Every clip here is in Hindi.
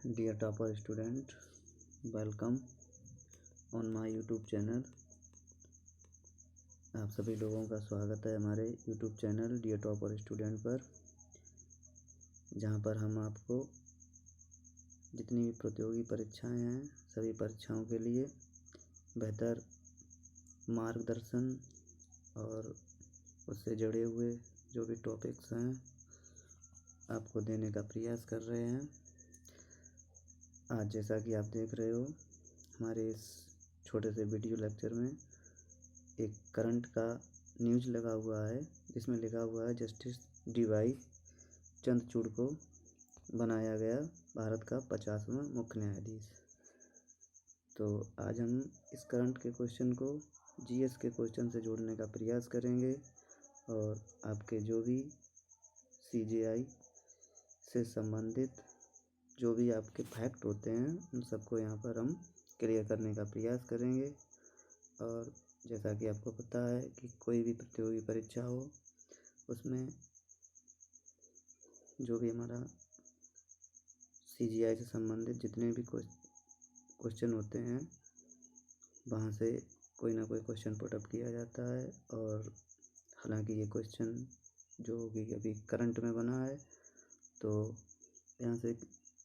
Dear topper student, welcome on my YouTube channel. आप सभी लोगों का स्वागत है हमारे YouTube channel dear topper student पर, जहां पर हम आपको जितनी भी प्रतियोगी परीक्षाएं हैं सभी परीक्षाओं के लिए बेहतर मार्गदर्शन और उससे जुड़े हुए जो भी टॉपिक्स हैं आपको देने का प्रयास कर रहे हैं। आज जैसा कि आप देख रहे हो हमारे इस छोटे से वीडियो लेक्चर में एक करंट का न्यूज़ लगा हुआ है, जिसमें लिखा हुआ है जस्टिस डी.वाई. चंद्रचूड़ को बनाया गया भारत का 50वां मुख्य न्यायाधीश। तो आज हम इस करंट के क्वेश्चन को जीएस के क्वेश्चन से जोड़ने का प्रयास करेंगे और आपके जो भी सीजीआई से संबंधित जो भी आपके फैक्ट होते हैं उन सबको यहाँ पर हम क्लियर करने का प्रयास करेंगे। और जैसा कि आपको पता है कि कोई भी प्रतियोगी परीक्षा हो उसमें जो भी हमारा सीजीआई से संबंधित जितने भी क्वेश्चन होते हैं वहाँ से कोई ना कोई क्वेश्चन पुटअप किया जाता है। और हालांकि ये क्वेश्चन जो भी अभी करंट में बना है तो यहाँ से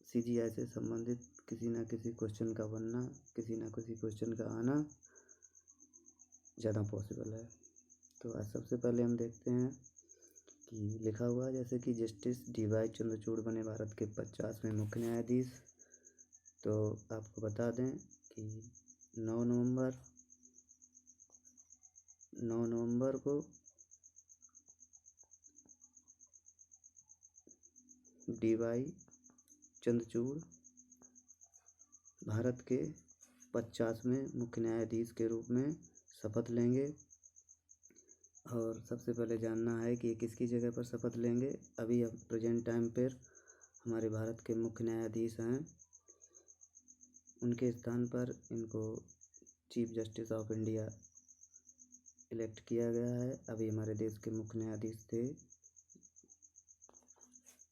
सीजीआई से संबंधित किसी ना किसी क्वेश्चन का बनना, किसी ना किसी क्वेश्चन का आना ज़्यादा पॉसिबल है। तो आज सबसे पहले हम देखते हैं कि लिखा हुआ है जैसे कि जस्टिस डी.वाई. चंद्रचूड़ बने भारत के 50वें मुख्य न्यायाधीश। तो आपको बता दें कि 9 नवंबर को डी.वाई. चंद्रचूड़ भारत के 50वें मुख्य न्यायाधीश के रूप में शपथ लेंगे। और सबसे पहले जानना है कि किसकी जगह पर शपथ लेंगे। अभी अब प्रेजेंट टाइम पर हमारे भारत के मुख्य न्यायाधीश हैं, उनके स्थान पर इनको chief justice of India elect किया गया है। अभी हमारे देश के मुख्य न्यायाधीश थे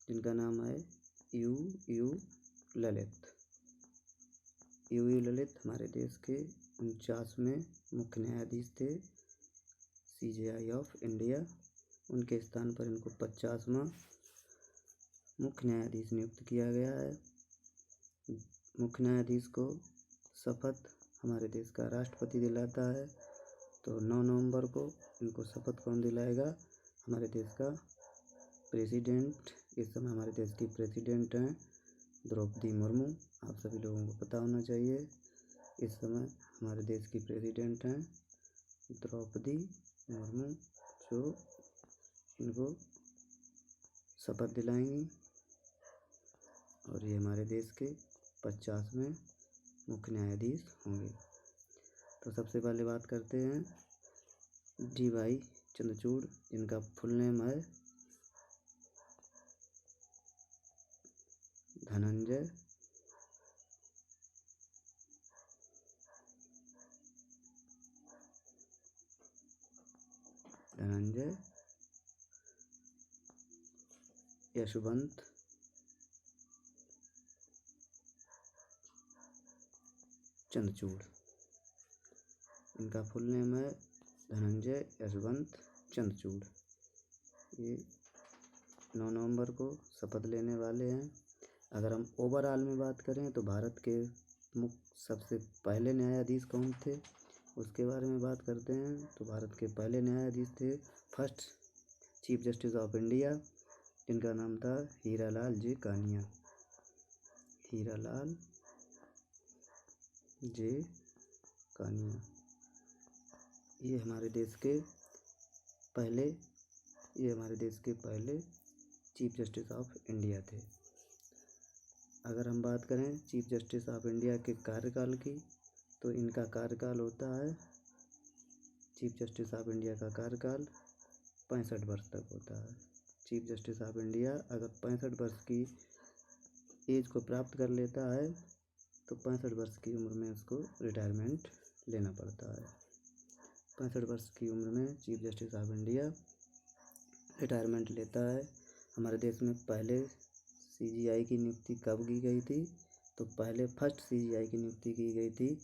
जिनका नाम है यू ललित। यू ललित हमारे देश के 49वें मुख्य न्यायाधीश थे सीजीआई ऑफ इंडिया। उनके स्थान पर इनको 50वां मुख्य न्यायाधीश नियुक्त किया गया है। मुख्य न्यायाधीश को शपथ हमारे देश का राष्ट्रपति दिलाता है। तो 9 नवंबर को इनको शपथ कौन दिलाएगा? हमारे देश का प्रेसिडेंट। इस समय हमारे देश की प्रेसिडेंट हैं द्रौपदी मुर्मू। आप सभी लोगों को पता होना चाहिए इस समय हमारे देश की प्रेसिडेंट हैं द्रौपदी मुर्मू, जो इनको शपथ दिलाएंगी और ये हमारे देश के 50वें मुख्य न्यायाधीश होंगे। तो सबसे पहले बात करते हैं डी.वाई. चंद्रचूड़, जिनका फुल नेम है धनंजय यशवंत चंद्रचूड़। इनका फुल नेम है धनंजय यशवंत चंद्रचूड़। ये 9 नवंबर को शपथ लेने वाले हैं। अगर हम ओवरऑल में बात करें तो भारत के सबसे पहले न्यायाधीश कौन थे उसके बारे में बात करते हैं। तो भारत के पहले न्यायाधीश थे first chief justice of India, जिनका नाम था हीरालाल जे कानिया। हीरालाल जे कानिया ये हमारे देश के पहले चीफ जस्टिस ऑफ इंडिया थे। अगर हम बात करें चीफ जस्टिस ऑफ इंडिया के कार्यकाल की तो इनका कार्यकाल होता है, चीफ जस्टिस ऑफ इंडिया का कार्यकाल 65 वर्ष तक होता है। चीफ जस्टिस ऑफ इंडिया अगर 65 वर्ष की एज को प्राप्त कर लेता है तो 65 वर्ष की उम्र में उसको रिटायरमेंट लेना पड़ता है। 65 वर्ष की उम्र में chief justice of India retirement लेता है। हमारे देश में पहले सीजीआई की नियुक्ति कब की गई थी? तो पहले फर्स्ट CGI की नियुक्ति की गई थी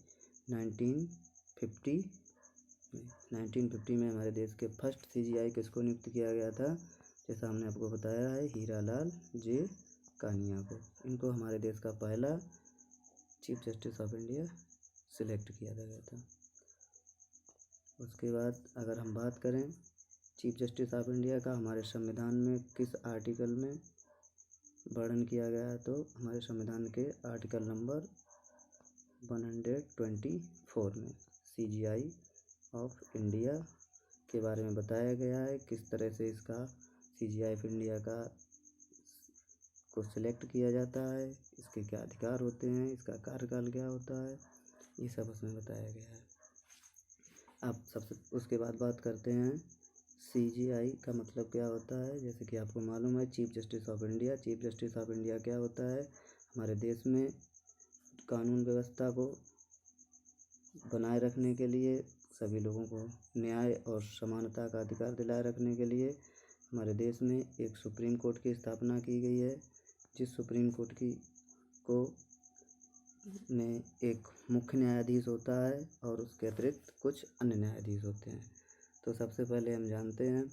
1950 में हमारे देश के फर्स्ट CGI किसको नियुक्त किया गया था, जैसा हमने आपको बताया है, हीरालाल जे कानिया को। इनको हमारे देश का पहला chief justice of India select किया गया था। उसके बाद अगर हम बात करें चीफ जस्टिस ऑफ इंडिया का हमारे संविधान में किस आर्टिकल में वर्णन किया गया है, तो हमारे संविधान के आर्टिकल नंबर 124 में CGI ऑफ इंडिया के बारे में बताया गया है, किस तरह से इसका CGI ऑफ इंडिया का को सिलेक्ट किया जाता है, इसके क्या अधिकार होते हैं, इसका कार्यकाल क्या होता है, ये सब उसमें बताया गया है। अब सबसे उसके बाद बात करते हैं CGI का मतलब क्या होता है। जैसे कि आपको मालूम है chief justice of India, chief justice of India क्या होता है, हमारे देश में कानून व्यवस्था को बनाए रखने के लिए, सभी लोगों को न्याय और समानता का अधिकार दिलाए रखने के लिए हमारे देश में एक सुप्रीम कोर्ट की स्थापना की गई है, जिस सुप्रीम कोर्ट को में एक मुख्य न्यायाधीश होता है और उसके अतिरिक्त कुछ अन्य न्यायाधीश होते हैं। तो सबसे पहले हम जानते हैं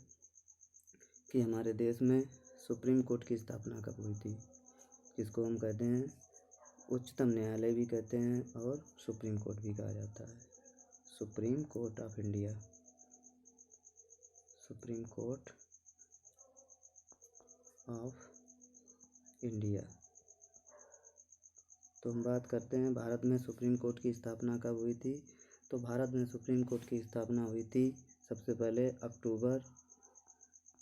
कि हमारे देश में सुप्रीम कोर्ट की स्थापना कब हुई थी, जिसको हम कहते हैं उच्चतम न्यायालय भी कहते हैं और सुप्रीम कोर्ट भी कहा जाता है। Supreme court of India, supreme court of India. तो हम बात करते हैं भारत में सुप्रीम कोर्ट की स्थापना कब हुई थी। तो भारत में सुप्रीम कोर्ट की स्थापना हुई थी सबसे पहले अक्टूबर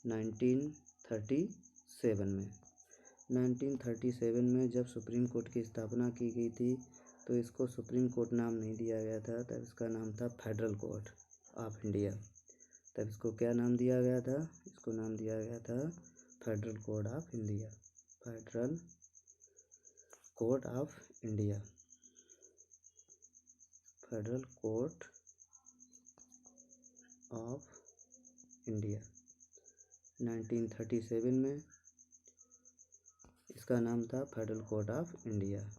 1937 में। 1937 में जब सुप्रीम कोर्ट की स्थापना की गई थी तो इसको सुप्रीम कोर्ट नाम नहीं दिया गया था, तब इसका नाम था फेडरल कोर्ट ऑफ इंडिया। तब इसको क्या नाम दिया गया था, इसको नाम दिया गया था federal court of India, federal court of India, federal court of India. 1937 में इसका नाम था फेडरल कोर्ट ऑफ इंडिया।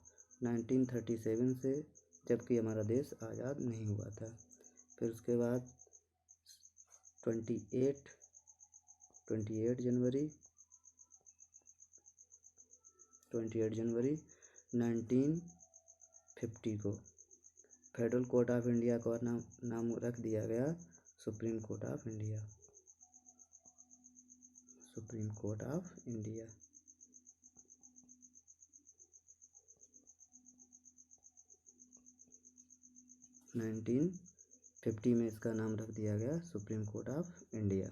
1937 से, जबकि हमारा देश आज़ाद नहीं हुआ था। फिर उसके बाद 28 जनवरी 1950 को फेडरल कोर्ट ऑफ इंडिया का नाम रख दिया गया supreme court of India, supreme court of India. Nineteen 50 में इसका नाम रख दिया गया supreme court of India.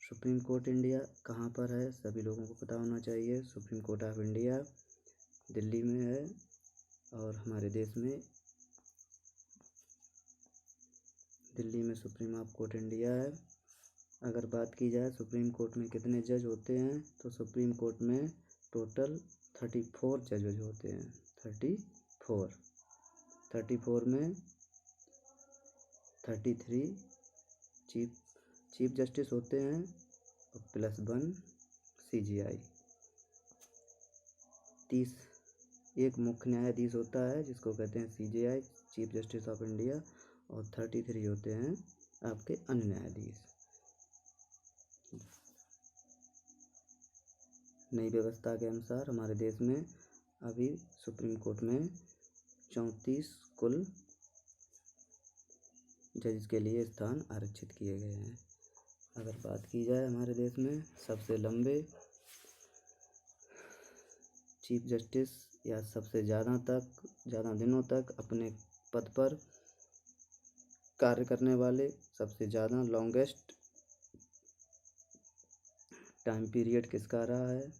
Supreme court India कहाँ पर है, सभी लोगों को पता होना चाहिए। Supreme court of India Delhi में है और हमारे देश में दिल्ली में सुप्रीम कोर्ट इंडिया है। अगर बात की जाए सुप्रीम कोर्ट में कितने जज होते हैं, तो सुप्रीम कोर्ट में टोटल 34 जजेज होते हैं। 34 में 33 चीफ जस्टिस होते हैं और +1 CGI। 30 एक मुख्य न्यायाधीश होता है जिसको कहते हैं CGI, chief justice of India, और 33 होते हैं आपके अन्य न्यायाधीश। नई व्यवस्था के अनुसार हमारे देश में अभी सुप्रीम कोर्ट में 34 कुल जज के लिए स्थान आरक्षित किए गए हैं। अगर बात की जाए हमारे देश में सबसे लंबे चीफ जस्टिस या सबसे ज़्यादा दिनों तक अपने पद पर कार्य करने वाले, सबसे ज़्यादा लॉन्गेस्ट टाइम पीरियड किसका रहा है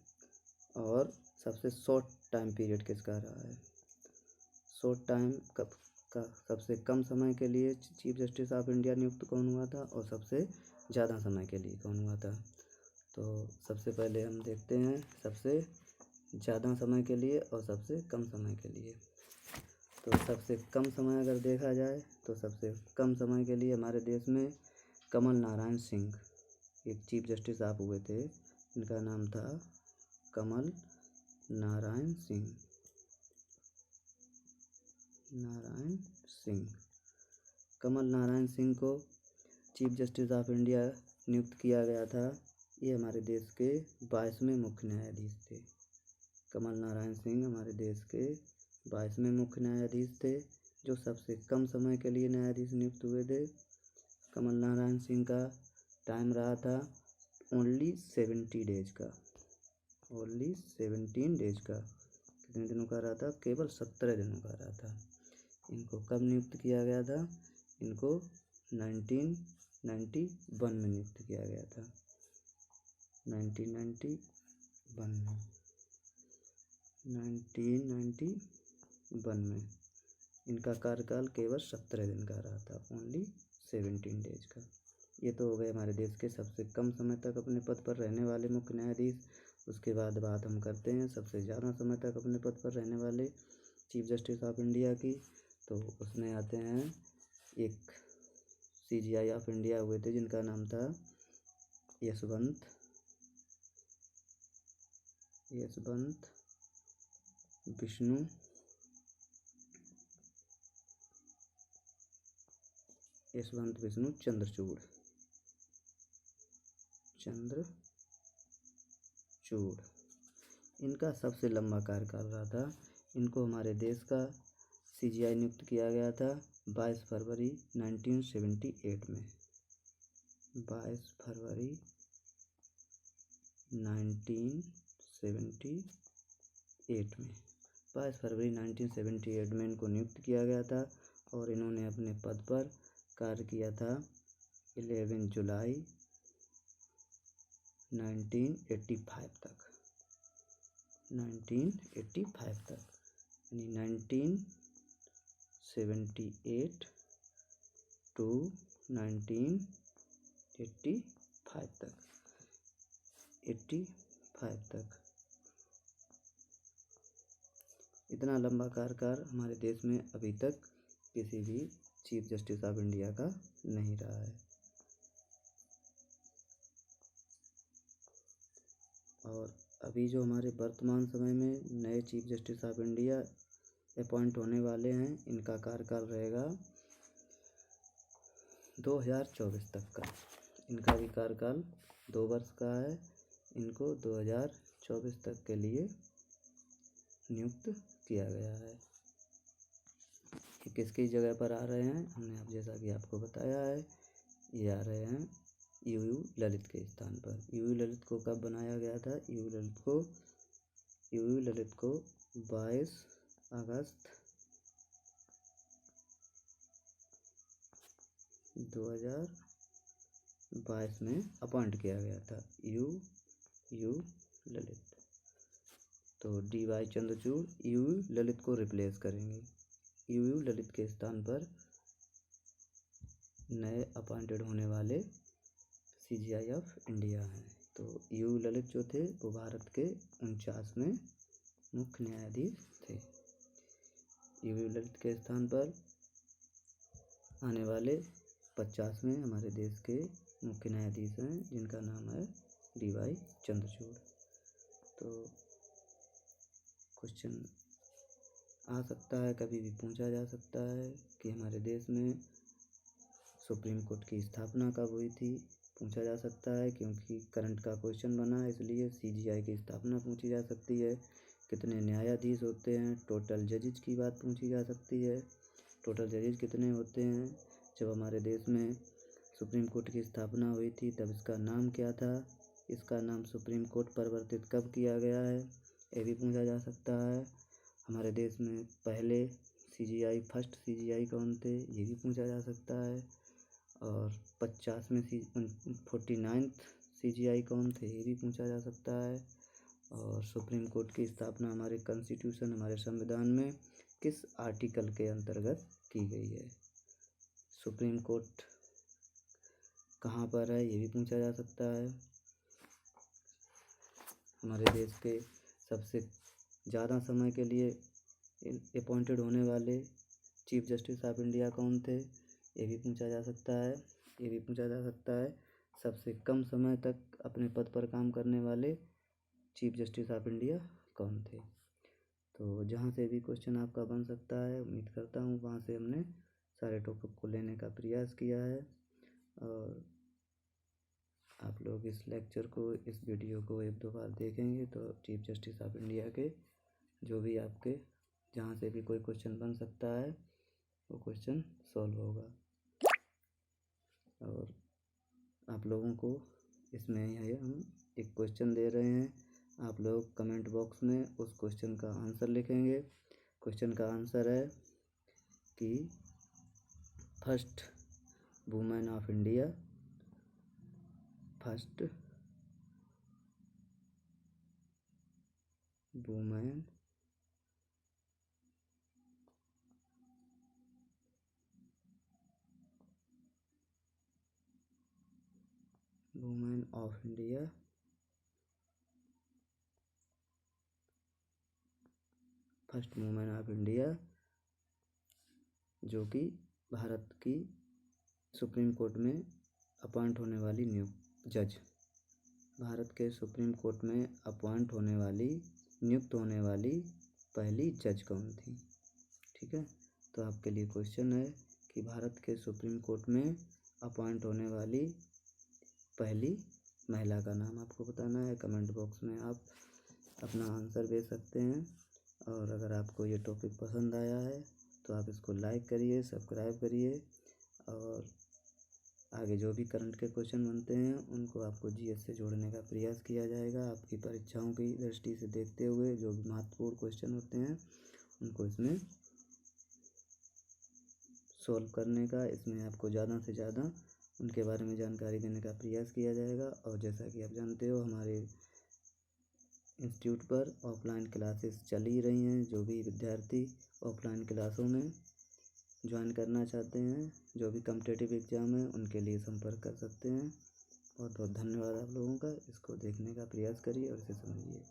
और सबसे शॉर्ट टाइम पीरियड किसका रहा है। शॉर्ट टाइम का सबसे कम समय के लिए चीफ जस्टिस ऑफ इंडिया नियुक्त कौन हुआ था और सबसे ज़्यादा समय के लिए कौन हुआ था। तो सबसे पहले हम देखते हैं सबसे ज़्यादा समय के लिए और सबसे कम समय के लिए। तो सबसे कम समय अगर देखा जाए तो सबसे कम समय के लिए हमारे देश में कमल नारायण सिंह एक चीफ जस्टिस आप हुए थे, इनका नाम था कमल नारायण सिंह। नारायण सिंह। कमल नारायण सिंह को चीफ जस्टिस ऑफ इंडिया नियुक्त किया गया था। ये हमारे देश के 22वें मुख्य न्यायाधीश थे। कमल नारायण सिंह हमारे देश के 22वें मुख्य न्यायाधीश थे, जो सबसे कम समय के लिए न्यायाधीश नियुक्त हुए थे। कमल नारायण सिंह का टाइम रहा था ओनली 70 डेज का, ओनली 17 डेज का। कितने दिनों का रहा था? केवल 17 दिनों का रहा था। इनको कब नियुक्त किया गया था? इनको 1991 में नियुक्त किया गया था, 1991 में। इनका कार्यकाल केवल 17 दिन का रहा था, ओनली 17 डेज का। ये तो हो गए हमारे देश के सबसे कम समय तक अपने पद पर रहने वाले मुख्य न्यायाधीश। उसके बाद बात हम करते हैं सबसे ज़्यादा समय तक अपने पद पर रहने वाले चीफ जस्टिस ऑफ इंडिया की। तो उसमें आते हैं एक CJI ऑफ इंडिया हुए थे, जिनका नाम था यशवंत विष्णु चंद्रचूड़। इनका सबसे लंबा कार्यकाल रहा था। इनको हमारे देश का CJI नियुक्त किया गया था 22 फरवरी 1978 में। 22 फरवरी 1978 में इनको नियुक्त किया गया था और इन्होंने अपने पद पर कार्य किया था 11 जुलाई 1985 तक, 1985 तक, यानी 1978 टू 1985 तक, 85 तक। इतना लंबा कार्यकाल हमारे देश में अभी तक किसी भी चीफ जस्टिस ऑफ इंडिया का नहीं रहा है। और अभी जो हमारे वर्तमान समय में नए chief justice of India appoint होने वाले हैं, इनका कार्यकाल रहेगा 2024 तक का। इनका भी कार्यकाल 2 वर्ष का है। इनको 2024 तक के लिए नियुक्त किया गया है। किसकी जगह पर आ रहे हैं? हमने अब जैसा कि आपको बताया है, ये आ रहे हैं UU ललित के स्थान पर। UU ललित को कब बनाया गया था? UU ललित को 22 अगस्त 2022 में अपॉइंट किया गया था UU ललित। तो DY चंद्रचूड़ UU ललित को रिप्लेस करेंगे। UU ललित के स्थान पर नए अपॉइंटेड होने वाले CJI ऑफ इंडिया हैं। तो UU ललित जो थे वो भारत के 49वें मुख्य न्यायाधीश थे। UU ललित के स्थान पर आने वाले 50वें हमारे देश के मुख्य न्यायाधीश हैं, जिनका नाम है DY चंद्रचूड़। तो क्वेश्चन आ सकता है, कभी भी पूछा जा सकता है कि हमारे देश में सुप्रीम कोर्ट की स्थापना कब हुई थी। पूछा जा सकता है क्योंकि करंट का क्वेश्चन बना है, इसलिए CJI की स्थापना पूछी जा सकती है। कितने न्यायाधीश होते हैं? टोटल जजेज की बात पूछी जा सकती है। टोटल जजेज कितने होते हैं? जब हमारे देश में सुप्रीम कोर्ट की स्थापना हुई थी तब इसका नाम क्या था? इसका नाम सुप्रीम कोर्ट परिवर्तित कब किया गया है? ये भी पूछा जा सकता है। हमारे देश में पहले फर्स्ट CJI कौन थे? ये भी पूछा जा सकता है। और 49th CJI कौन थे? ये भी पूछा जा सकता है। और सुप्रीम कोर्ट की स्थापना हमारे कॉन्स्टिट्यूशन, हमारे संविधान में किस आर्टिकल के अंतर्गत की गई है? सुप्रीम कोर्ट कहाँ पर है? ये भी पूछा जा सकता है। हमारे देश के सबसे ज़्यादा समय के लिए अपॉइंटेड होने वाले चीफ जस्टिस ऑफ इंडिया कौन थे? ये भी पूछा जा सकता है। ये भी पूछा जा सकता है सबसे कम समय तक अपने पद पर काम करने वाले चीफ जस्टिस ऑफ इंडिया कौन थे? तो जहाँ से भी क्वेश्चन आपका बन सकता है, उम्मीद करता हूँ वहाँ से हमने सारे टॉपिक को लेने का प्रयास किया है। और आप लोग इस लेक्चर को, इस वीडियो को 1-2 बार देखेंगे तो चीफ जस्टिस ऑफ इंडिया के जो भी आपके जहाँ से भी कोई क्वेश्चन बन सकता है वो क्वेश्चन सॉल्व होगा। और आप लोगों को इसमें है हम एक क्वेश्चन दे रहे हैं, आप लोग कमेंट बॉक्स में उस क्वेश्चन का आंसर लिखेंगे। क्वेश्चन का आंसर है कि first women of India, first women of India, first women of India जो कि भारत की सुप्रीम कोर्ट में अपॉइंट होने वाली जज, भारत के सुप्रीम कोर्ट में अपॉइंट होने वाली, नियुक्त होने वाली पहली जज कौन थी। ठीक है, तो आपके लिए क्वेश्चन है कि भारत के सुप्रीम कोर्ट में अपॉइंट होने वाली पहली महिला का नाम आपको बताना है। कमेंट बॉक्स में आप अपना आंसर दे सकते हैं। और अगर आपको ये टॉपिक पसंद आया है तो आप इसको लाइक करिए, सब्सक्राइब करिए। और आगे जो भी करंट के क्वेश्चन बनते हैं उनको आपको जीएस से जोड़ने का प्रयास किया जाएगा। आपकी परीक्षाओं की दृष्टि से देखते हुए जो भी महत्वपूर्ण क्वेश्चन होते हैं उनको इसमें सॉल्व करने का, इसमें आपको ज़्यादा से ज़्यादा उनके बारे में जानकारी देने का प्रयास किया जाएगा। और जैसा कि आप जानते हो हमारे इंस्टीट्यूट पर ऑफलाइन क्लासेस चल ही रही हैं। जो भी विद्यार्थी ऑफलाइन क्लासों में ज्वाइन करना चाहते हैं, जो भी कॉम्पिटिटिव एग्ज़ाम है उनके लिए संपर्क कर सकते हैं। बहुत बहुत धन्यवाद आप लोगों का। इसको देखने का प्रयास करिए और इसे समझिए।